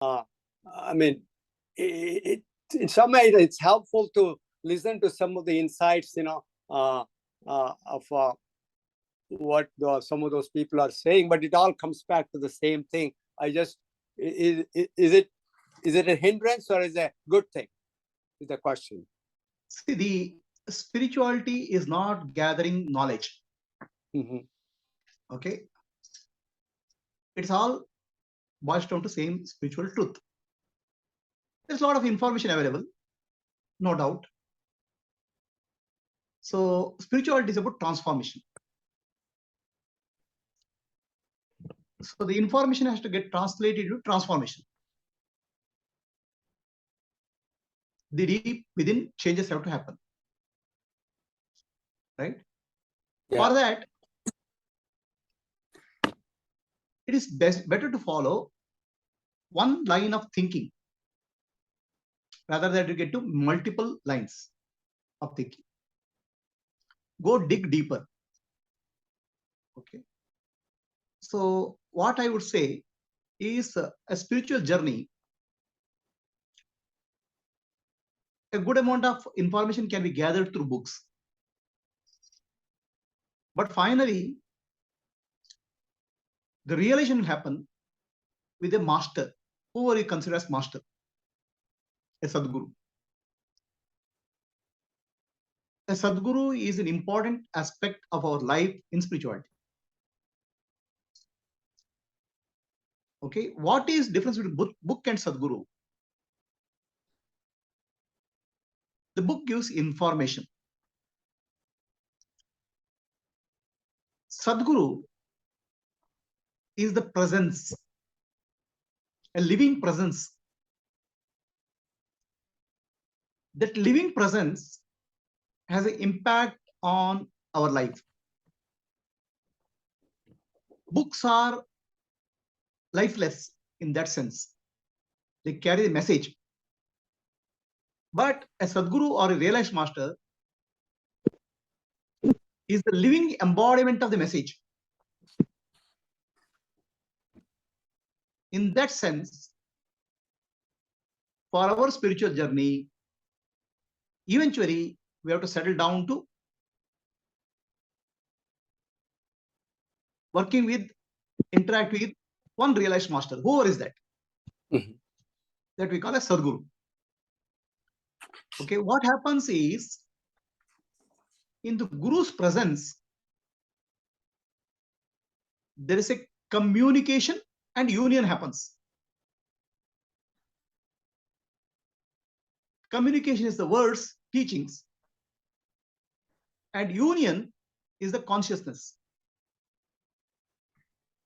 I mean, in some ways, it's helpful to listen to some of the insights, of what some of those people are saying, but it all comes back to the same thing. Is it a hindrance or is it a good thing? Is the question. See, the spirituality is not gathering knowledge. Okay, it's all boils down to same spiritual truth. There's a lot of information available, no doubt. So spirituality is about transformation. So the information has to get translated to transformation. The deep within changes have to happen, right? Yeah. For that, it is better to follow one line of thinking rather than to get to multiple lines of thinking. Go dig deeper. Okay. So what I would say is a spiritual journey. A good amount of information can be gathered through books. But finally, the realization will happen with a master, whoever you consider as master, a Sadguru. A Sadguru is an important aspect of our life in spirituality. Okay, what is difference between book and Sadguru? The book gives information. Sadguru is the presence, a living presence. That living presence has an impact on our life. Books are lifeless in that sense. They carry the message. But a Sadguru or a realized master is the living embodiment of the message. In that sense, for our spiritual journey, eventually we have to settle down to working with, interact with one realized master. Whoever is that? That we call a Sadguru. Okay, what happens is, in the Guru's presence, there is a communication and union happens. Communication is the words, teachings, and union is the consciousness.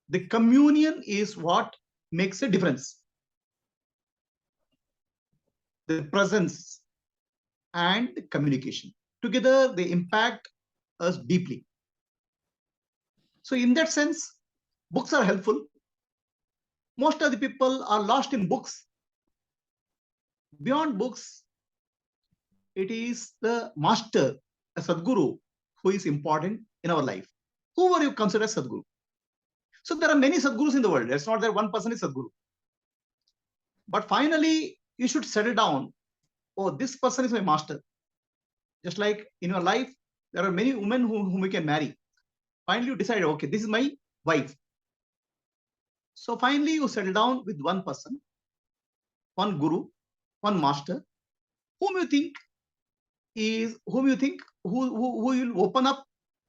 The communion is what makes a difference. The presence and the communication. Together, they impact us deeply. So in that sense, books are helpful. Most of the people are lost in books. Beyond books, it is the master, a Sadguru, who is important in our life. Who you consider as Sadguru? So there are many Sadgurus in the world. It's not that one person is Sadguru. But finally, you should settle down. Oh, this person is my master. Just like in your life, there are many women whom you can marry. Finally, you decide, okay, this is my wife. So finally, you settle down with one person, one guru, one master, who will open up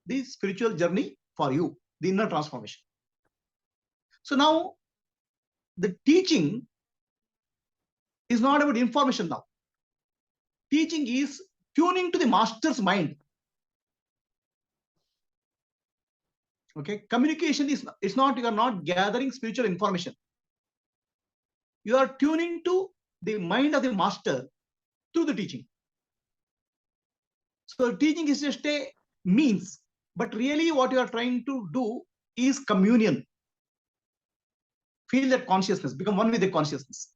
the spiritual journey for you, the inner transformation. So now, the teaching is not about information now. Teaching is tuning to the master's mind. Okay, communication is not, you are not gathering spiritual information. You are tuning to the mind of the master through the teaching. So teaching is just a means, but really what you are trying to do is communion. Feel that consciousness, become one with the consciousness.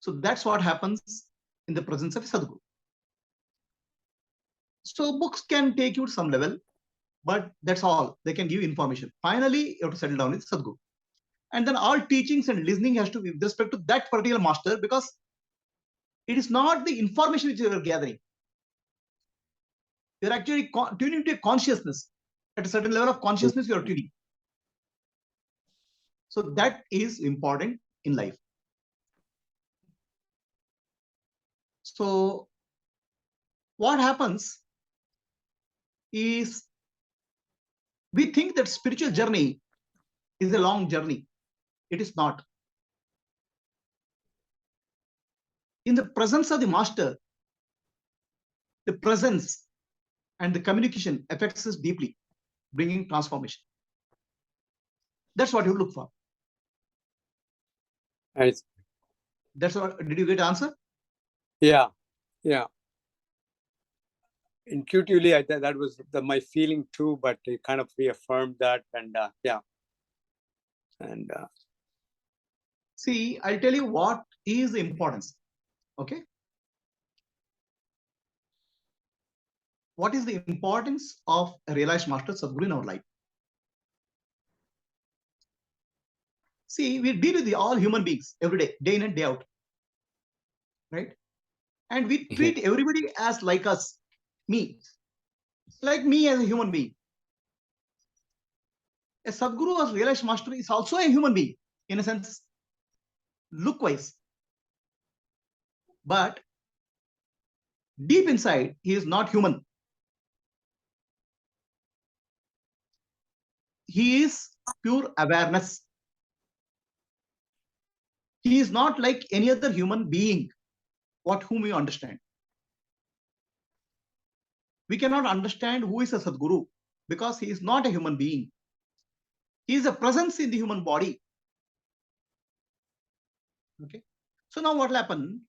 So that's what happens in the presence of Sadguru. So books can take you to some level, but that's all. They can give information. Finally, you have to settle down with Sadguru. And then all teachings and listening has to be with respect to that particular master, because it is not the information which you are gathering. You're actually tuning to a consciousness. At a certain level of consciousness, you are tuning. So that is important in life. So what happens is, we think that spiritual journey is a long journey. It is not. In the presence of the master, the presence and the communication affects us deeply, bringing transformation. That's what you look for. That's what. Did you get an answer? Yeah. Intuitively, that was my feeling too, but it kind of reaffirmed that, and yeah. And see, I'll tell you what is the importance. Okay. What is the importance of a realized master Sadguru in our life? See, we deal with all human beings every day, day in and day out, right? And we treat everybody as like us, like me as a human being. A Sadguru or realized master is also a human being, in a sense, look-wise. But deep inside, he is not human. He is pure awareness. He is not like any other human being, whom we understand. We cannot understand who is a Sadguru because he is not a human being. He is a presence in the human body. Okay. So now what will happen?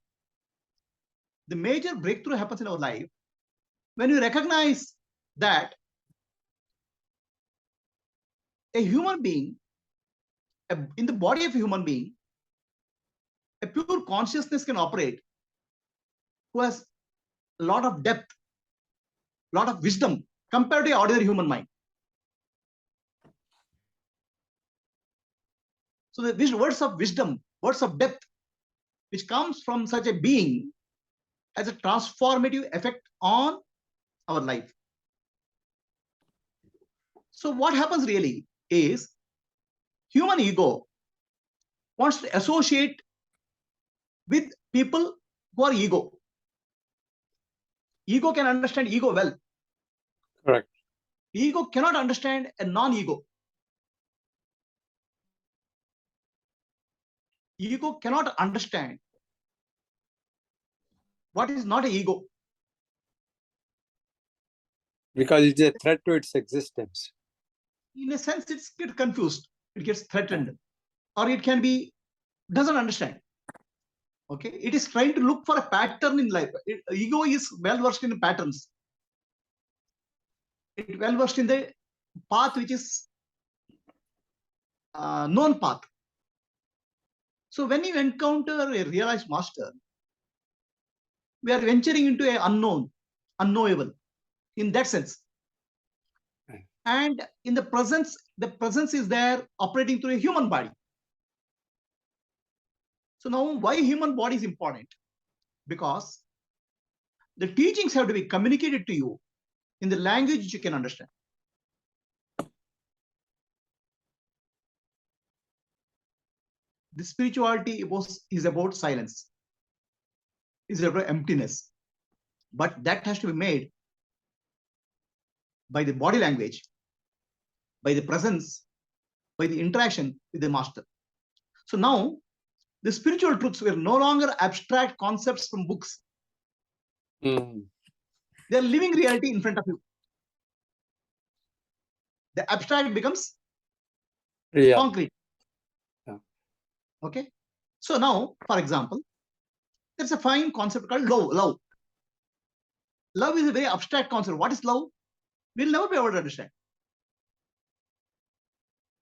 The major breakthrough happens in our life when we recognize that a human being, in the body of a human being, a pure consciousness can operate who has a lot of depth, a lot of wisdom compared to an ordinary human mind. So the words of wisdom, words of depth, which comes from such a being, has a transformative effect on our life. So what happens really is, human ego wants to associate with people who are ego. Ego can understand ego well. Correct. Ego cannot understand a non-ego. Ego cannot understand what is not an ego. Because it's a threat to its existence. In a sense, it gets confused. It gets threatened. Or it can be, doesn't understand. Okay. It is trying to look for a pattern in life. Ego is well versed in patterns. It is well versed in the path which is known path. So when you encounter a realized master, we are venturing into an unknown, unknowable, in that sense. And in the presence is there operating through a human body. So now why human body is important? Because the teachings have to be communicated to you in the language which you can understand. The spirituality is about silence, is about emptiness. But that has to be made by the body language, by the presence, by the interaction with the master. So now the spiritual truths were no longer abstract concepts from books. They are living reality in front of you. The abstract becomes concrete. Yeah. Okay. So now, for example, there's a fine concept called love. Love is a very abstract concept. What is love? We'll never be able to understand.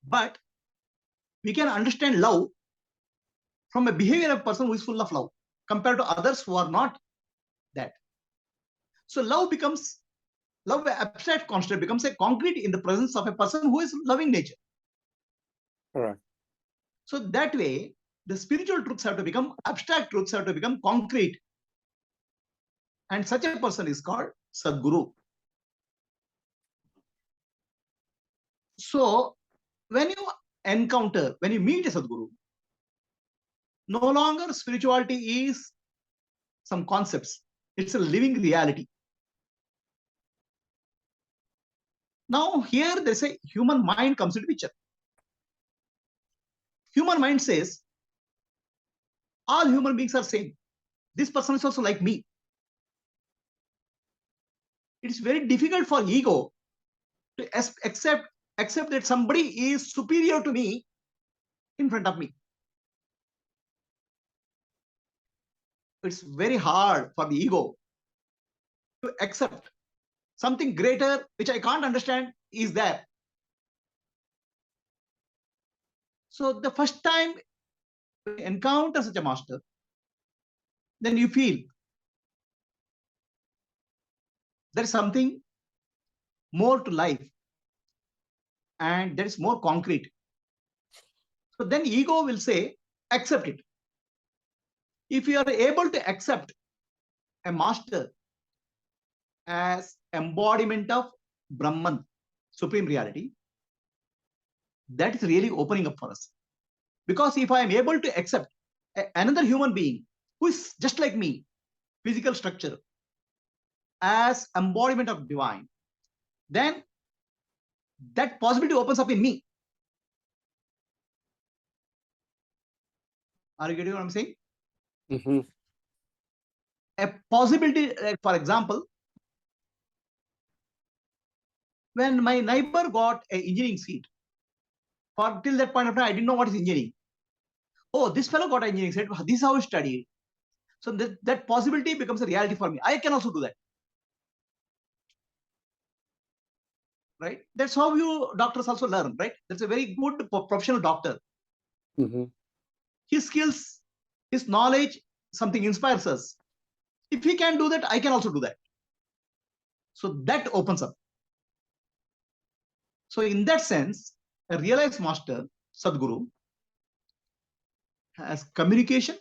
But we can understand love from a behavior of a person who is full of love compared to others who are not that. So love, abstract concept becomes a concrete in the presence of a person who is loving nature. Correct. So that way, the spiritual truths have to become abstract truths, have to become concrete. And such a person is called Sadguru. So when you encounter, when you meet a Sadguru, no longer spirituality is some concepts. It's a living reality. Now here there's a human mind comes into picture. Human mind says, all human beings are same. This person is also like me. It's very difficult for ego to accept that somebody is superior to me in front of me. It's very hard for the ego to accept something greater which I can't understand is there. So the first time you encounter such a master, then you feel there is something more to life and there is more concrete. So then ego will say, accept it. If you are able to accept a master as embodiment of Brahman, supreme reality, that is really opening up for us. Because if I am able to accept another human being who is just like me, physical structure, as embodiment of divine, then that possibility opens up in me. Are you getting what I'm saying? Mm-hmm. A possibility, for example, when my neighbor got an engineering seat, for till that point of time, I didn't know what is engineering. Oh, this fellow got an engineering seat. This is how he studied. So that possibility becomes a reality for me. I can also do that. Right? That's how you doctors also learn, right? That's a very good professional doctor. Mm-hmm. His skills, his knowledge, something inspires us. If he can do that, I can also do that. So that opens up. So in that sense, a realized master, Sadguru, has communication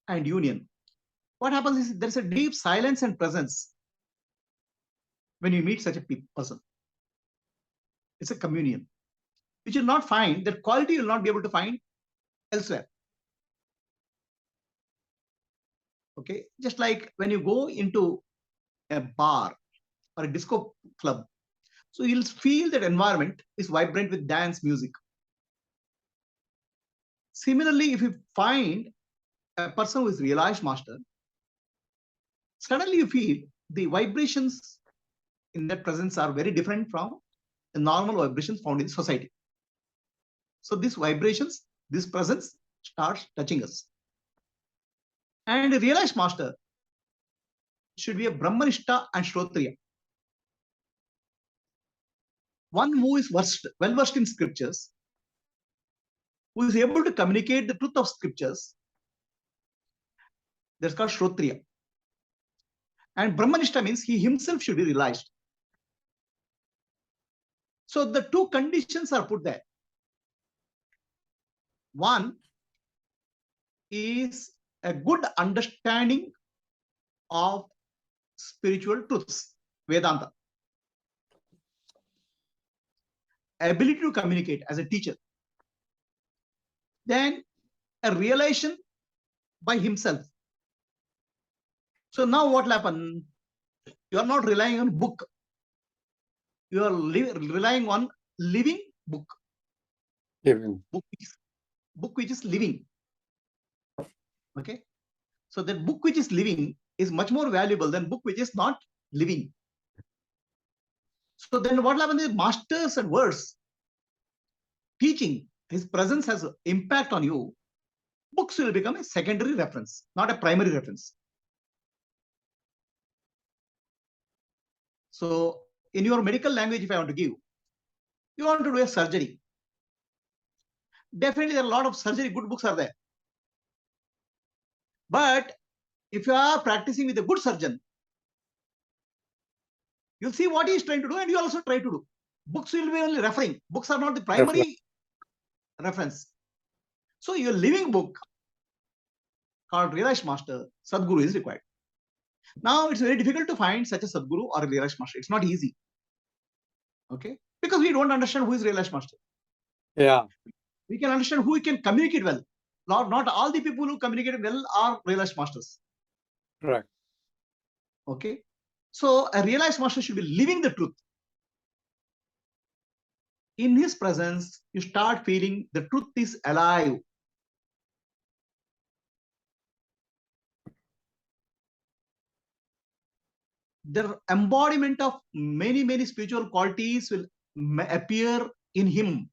and union. What happens is there's a deep silence and presence when you meet such a person. It's a communion, which you'll not find, that quality you'll not be able to find elsewhere. Okay, just like when you go into a bar or a disco club, so you'll feel that environment is vibrant with dance music. Similarly, if you find a person who is realized master, suddenly you feel the vibrations in that presence are very different from the normal vibrations found in society. So these vibrations, this presence starts touching us. And a realized master should be a Brahmanishta and Shrotriya. One who is well versed in scriptures, who is able to communicate the truth of scriptures, that's called Shrotriya. And Brahmanishta means he himself should be realized. So the two conditions are put there. One is a good understanding of spiritual truths, Vedanta. Ability to communicate as a teacher. Then a realization by himself. So now what will happen? You are not relying on book. You are relying on living book. Book which is living. Okay. So that book which is living is much more valuable than book which is not living. So then what will happen is masters and words, teaching, his presence has impact on you. Books will become a secondary reference, not a primary reference. So in your medical language, if I want to give, you want to do a surgery. Definitely there are a lot of surgery, good books are there. But if you are practicing with a good surgeon, you'll see what he is trying to do and you also try to do. Books will be only referring. Books are not the primary reference. So your living book called Realized Master, Sadguru is required. Now it's very difficult to find such a Sadguru or a Realized Master. It's not easy. Okay? Because we don't understand who is Realized Master. Yeah. We can understand who can communicate well. Not all the people who communicate well are Realized Masters. Correct. Okay? So a Realized Master should be living the truth. In his presence, you start feeling the truth is alive. The embodiment of many spiritual qualities will appear in him.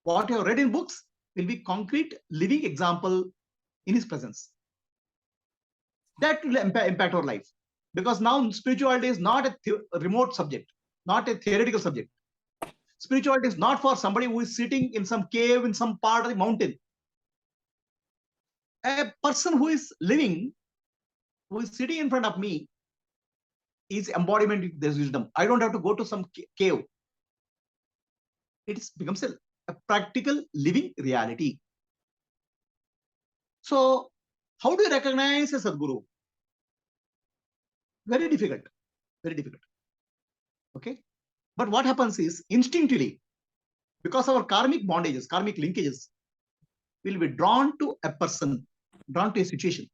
What you have read in books will be concrete, living example in his presence. That will impact our life. Because now spirituality is not a remote subject, not a theoretical subject. Spirituality is not for somebody who is sitting in some cave in some part of the mountain. A person who is living, who is sitting in front of me, is embodiment of this wisdom. I don't have to go to some cave. It becomes a practical living reality. So, how do you recognize a Sadguru? Very difficult. Very difficult. Okay. But what happens is instinctively, because our karmic bondages, karmic linkages, will be drawn to a person, drawn to a situation.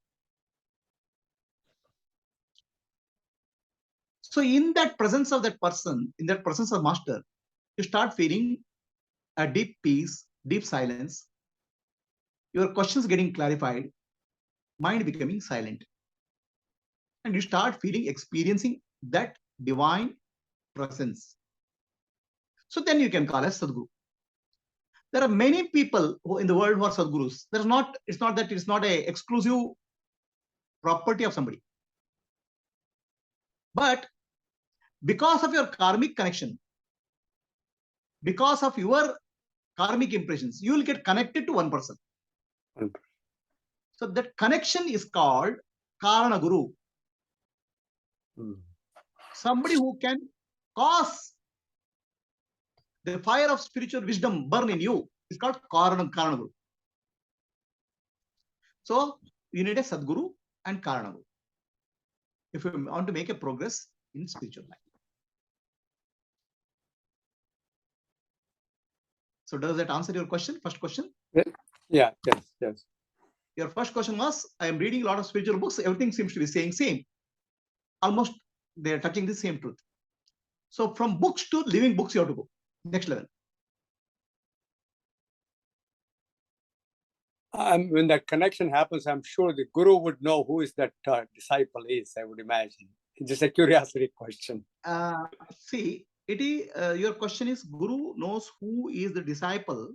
So in that presence of that person, in that presence of master, you start feeling a deep peace, deep silence, your questions getting clarified, mind becoming silent. And you start feeling, experiencing that divine presence. So then you can call as Sadguru. There are many people who in the world who are Sadgurus. It's not that it's not a exclusive property of somebody. But because of your karmic connection, because of your karmic impressions, you will get connected to one person. So that connection is called Karana Guru. Somebody who can cause the fire of spiritual wisdom burn in you is called Karana Guru. So you need a Sadguru and Karana Guru if you want to make a progress in spiritual life. So does that answer your question? First question? Yeah, yes. Your first question was, I am reading a lot of spiritual books. Everything seems to be saying same. Almost they are touching the same truth. So from books to living books, you have to go. Next level. When that connection happens, I'm sure the guru would know who is that disciple is, I would imagine. It's just a curiosity question. See, it is your question is Guru knows who is the disciple.